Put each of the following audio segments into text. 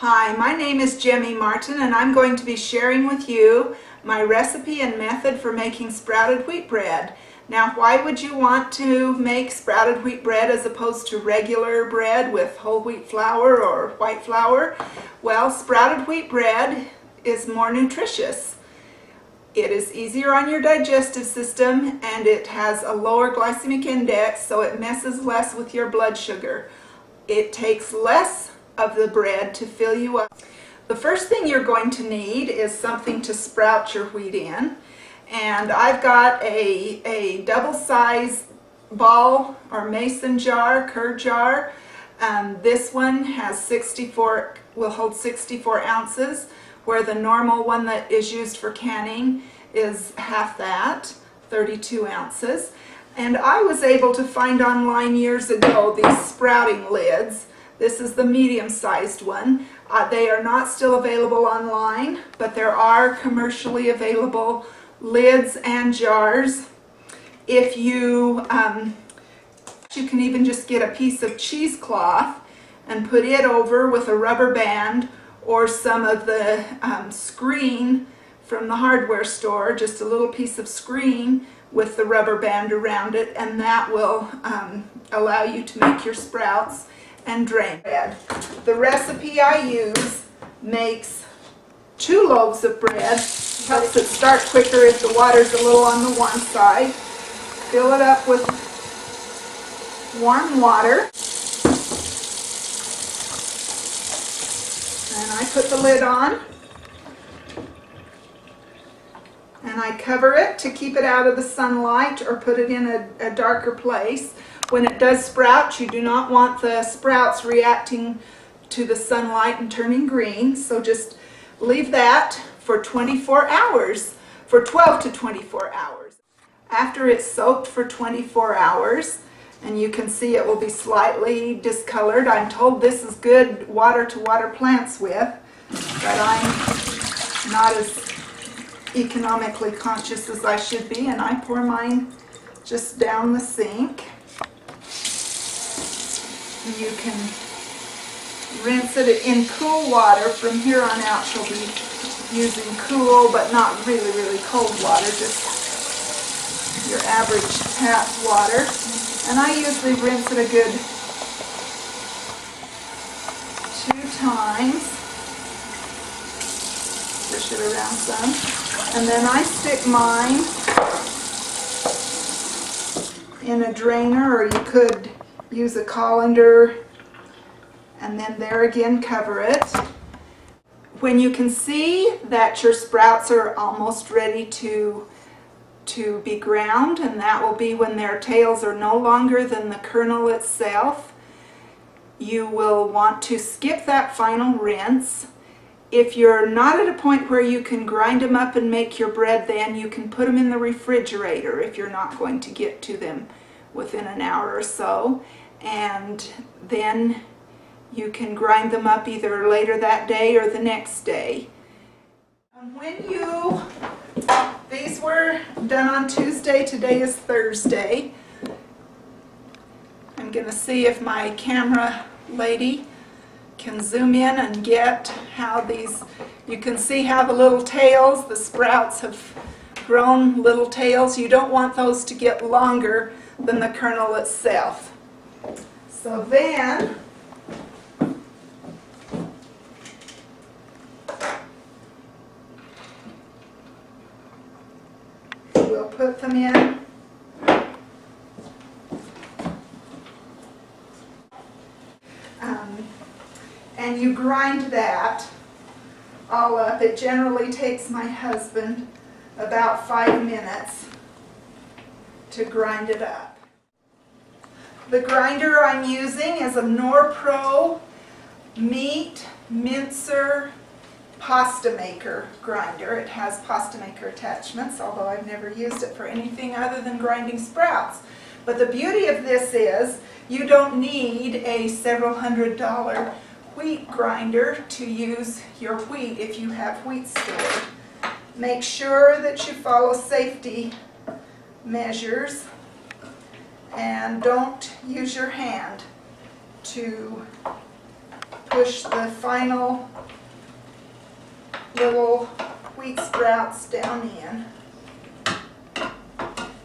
Hi, my name is Jemmy Martin and I'm going to be sharing with you my recipe and method for making sprouted wheat bread. Now, why would you want to make sprouted wheat bread as opposed to regular bread with whole wheat flour or white flour? Well, sprouted wheat bread is more nutritious. It is easier on your digestive system and it has a lower glycemic index, so it messes less with your blood sugar. It takes less of the bread to fill you up. The first thing you're going to need is something to sprout your wheat in. And I've got a double-size ball or mason jar, curd jar. This one has will hold 64 ounces, where the normal one that is used for canning is half that, 32 ounces. And I was able to find online years ago these sprouting lids. This is the medium-sized one. They are not still available online, but there are commercially available lids and jars. If you can even just get a piece of cheesecloth and put it over with a rubber band or some of the screen from the hardware store, just a little piece of screen with the rubber band around it, and that will allow you to make your sprouts and drain bread. The recipe I use makes 2 loaves of bread. Helps it start quicker if the water's a little on the warm side. Fill it up with warm water. And I put the lid on. And I cover it to keep it out of the sunlight or put it in a darker place. When it does sprout, you do not want the sprouts reacting to the sunlight and turning green, so just leave that for 24 hours, for 12 to 24 hours. After it's soaked for 24 hours, and you can see it will be slightly discolored. I'm told this is good water to water plants with, but I'm not as economically conscious as I should be, and I pour mine just down the sink. You can rinse it in cool water. From here on out she'll be using cool but not really, really cold water, just your average tap water. And I usually rinse it a good 2 times. Push it around some. And then I stick mine in a drainer, or you could use a colander, and then there again cover it. When you can see that your sprouts are almost ready to be ground, and that will be when their tails are no longer than the kernel itself, you will want to skip that final rinse. If you're not at a point where you can grind them up and make your bread, then you can put them in the refrigerator if you're not going to get to them within an hour or so, and then you can grind them up either later that day or the next day. These were done on Tuesday, today is Thursday. I'm going to see if my camera lady can zoom in and get how these, you can see how the little tails, the sprouts have grown little tails. You don't want those to get longer than the kernel itself. So then we'll put them in. And you grind that all up. It generally takes my husband about 5 minutes to grind it up. The grinder I'm using is a Norpro Meat Mincer Pasta Maker grinder. It has pasta maker attachments, although I've never used it for anything other than grinding sprouts. But the beauty of this is you don't need a several $100 wheat grinder to use your wheat if you have wheat stored. Make sure that you follow safety measures and don't use your hand to put push the final little wheat sprouts down in.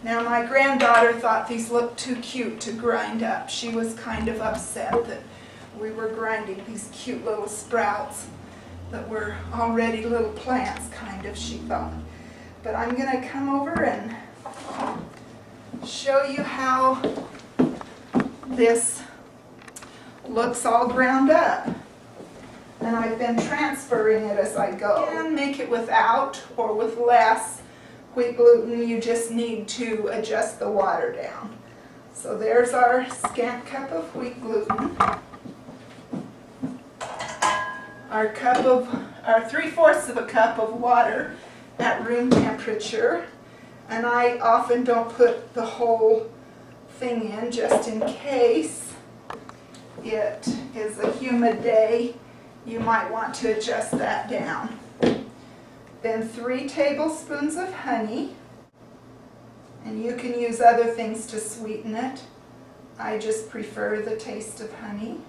Now my granddaughter thought these looked too cute to grind up. She was kind of upset that we were grinding these cute little sprouts that were already little plants, kind of, she thought. But I'm going to come over and show you how this looks all ground up. And I've been transferring it as I go. And make it without or with less wheat gluten. You just need to adjust the water down. So there's our scant cup of wheat gluten. Our 3/4 of a cup of water at room temperature. And I often don't put the whole thing in just in case it is a humid day. You might want to adjust that down. Then 3 tablespoons of honey. And you can use other things to sweeten it. I just prefer the taste of honey.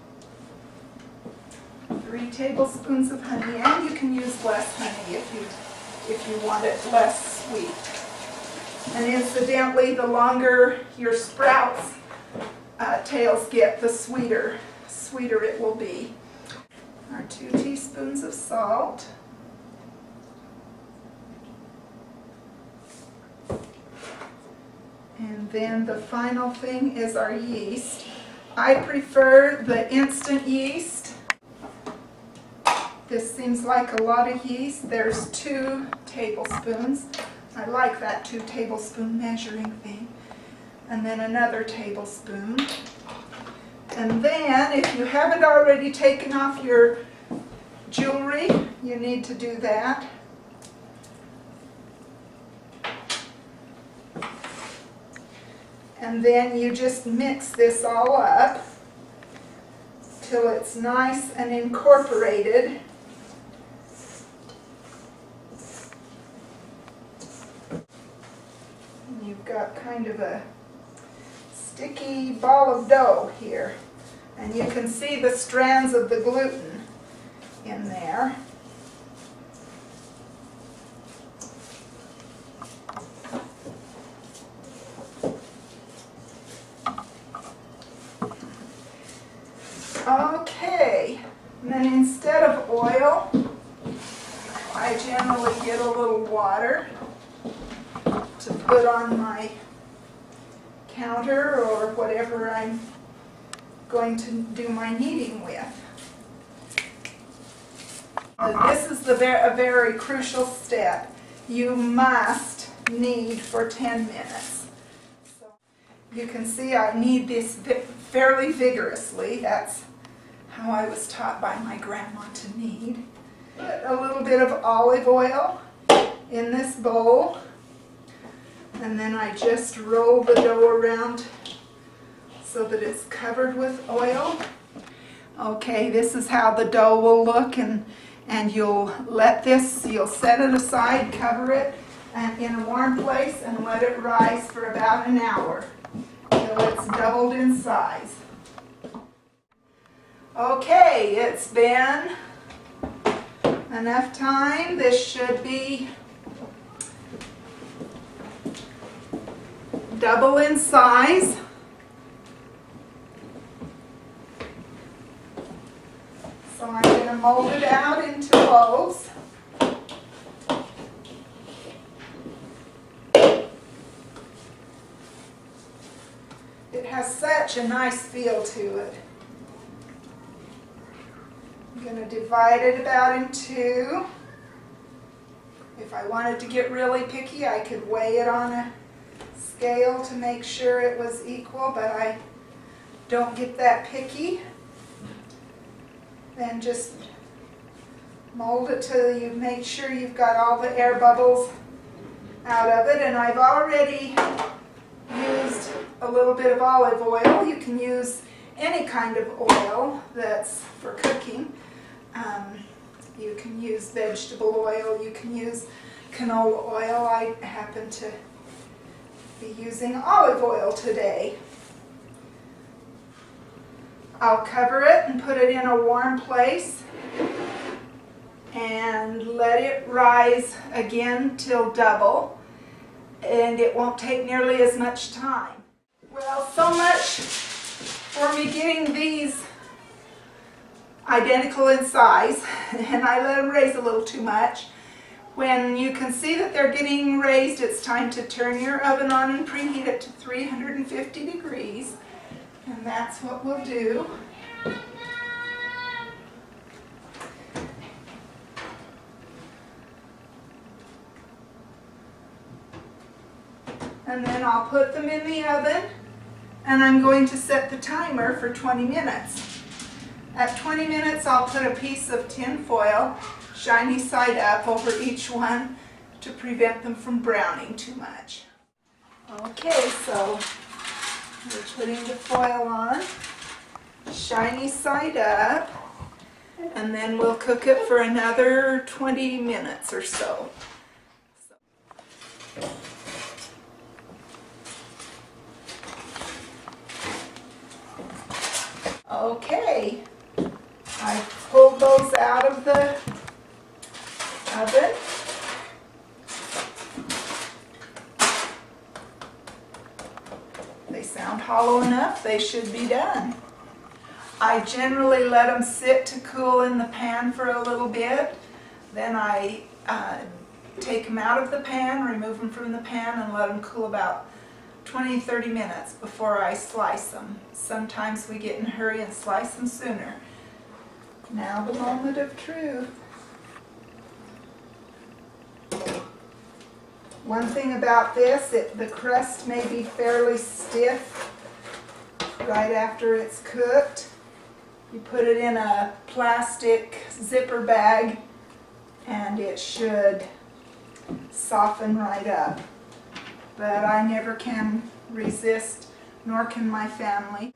3 tablespoons of honey, and you can use less honey if you want it less sweet. And incidentally, the longer your sprouts tails get, the sweeter it will be. Our 2 teaspoons of salt. And then the final thing is our yeast. I prefer the instant yeast. This seems like a lot of yeast. There's 2 tablespoons. I like that 2 tablespoon measuring thing. And then another tablespoon. And then if you haven't already taken off your jewelry, you need to do that. And then you just mix this all up till it's nice and incorporated. And you've got kind of a sticky ball of dough here. And you can see the strands of the gluten in there. Okay, and then instead of oil, I generally get a little water to put on my counter or whatever I'm going to do my kneading with. This is a very crucial step. You must knead for 10 minutes. So you can see I knead this fairly vigorously. That's how I was taught by my grandma to knead. Put a little bit of olive oil in this bowl, and then I just roll the dough around so that it's covered with oil. Okay, this is how the dough will look, and you'll set it aside, cover it in a warm place, and let it rise for about an hour till it's doubled in size. Okay, it's been enough time. This should be double in size. So I'm going to mold it out into loaves. It has such a nice feel to it. I'm going to divide it about in 2. If I wanted to get really picky, I could weigh it on a scale to make sure it was equal, but I don't get that picky. Then just mold it till you make sure you've got all the air bubbles out of it. And I've already used a little bit of olive oil. You can use any kind of oil that's for cooking. You can use vegetable oil, you can use canola oil. I happen to be using olive oil today. I'll cover it and put it in a warm place and let it rise again till double, and it won't take nearly as much time. Well, so much for me getting these identical in size, and I let them raise a little too much. When you can see that they're getting raised, it's time to turn your oven on and preheat it to 350 degrees, and that's what we'll do. And then I'll put them in the oven, and I'm going to set the timer for 20 minutes. At 20 minutes, I'll put a piece of tin foil, shiny side up, over each one to prevent them from browning too much. Okay, so we're putting the foil on, shiny side up, and then we'll cook it for another 20 minutes or so. Okay, I pulled those out of the oven. They sound hollow enough, they should be done. I generally let them sit to cool in the pan for a little bit. Then I take them out of the pan, remove them from the pan, and let them cool about 20-30 minutes before I slice them. Sometimes we get in a hurry and slice them sooner. Now the moment of truth. One thing about this, the crust may be fairly stiff right after it's cooked. You put it in a plastic zipper bag and it should soften right up. But I never can resist, nor can my family.